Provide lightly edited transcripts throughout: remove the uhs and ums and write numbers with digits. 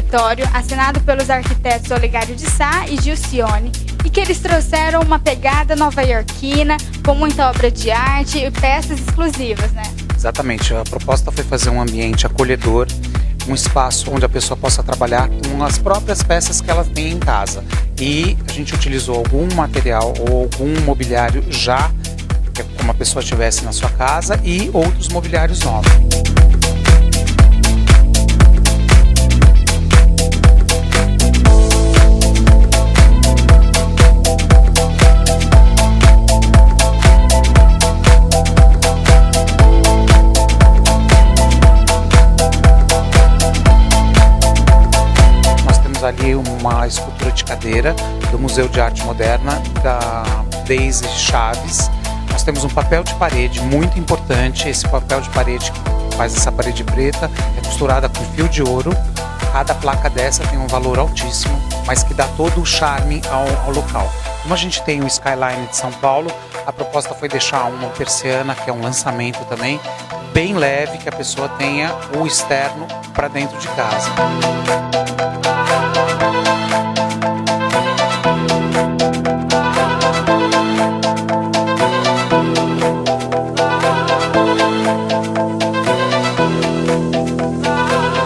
escritório assinado pelos arquitetos Olegário de Sá e Gilcione, e que eles trouxeram uma pegada nova-iorquina, com muita obra de arte e peças exclusivas, né? Exatamente, a proposta foi fazer um ambiente acolhedor, um espaço onde a pessoa possa trabalhar com as próprias peças que ela tem em casa. E a gente utilizou algum material ou algum mobiliário já, como a pessoa tivesse na sua casa, e outros mobiliários novos. Ali uma escultura de cadeira do Museu de Arte Moderna da Daisy Chaves. Nós temos um papel de parede muito importante. Esse papel de parede que faz essa parede preta é costurada com fio de ouro. Cada placa dessa tem um valor altíssimo, mas que dá todo o charme ao local. Como a gente tem o Skyline de São Paulo, a proposta foi deixar uma persiana, que é um lançamento também, bem leve, que a pessoa tenha o externo para dentro de casa.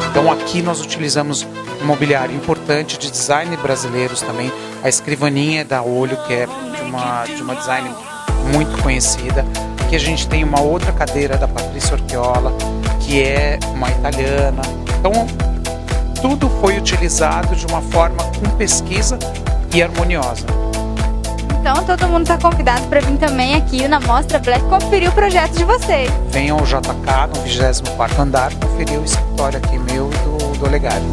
Então aqui nós utilizamos um mobiliário importante de design brasileiros também. A escrivaninha é da Olho, que é de uma design muito conhecida. Aqui a gente tem uma outra cadeira da Patrícia Orchiola, que é uma italiana. Então tudo foi utilizado de uma forma com pesquisa e harmoniosa. Então todo mundo está convidado para vir também aqui na Mostra Black conferir o projeto de vocês. Venham ao JK, no 24º andar, conferir o escritório aqui meu e do Olegário.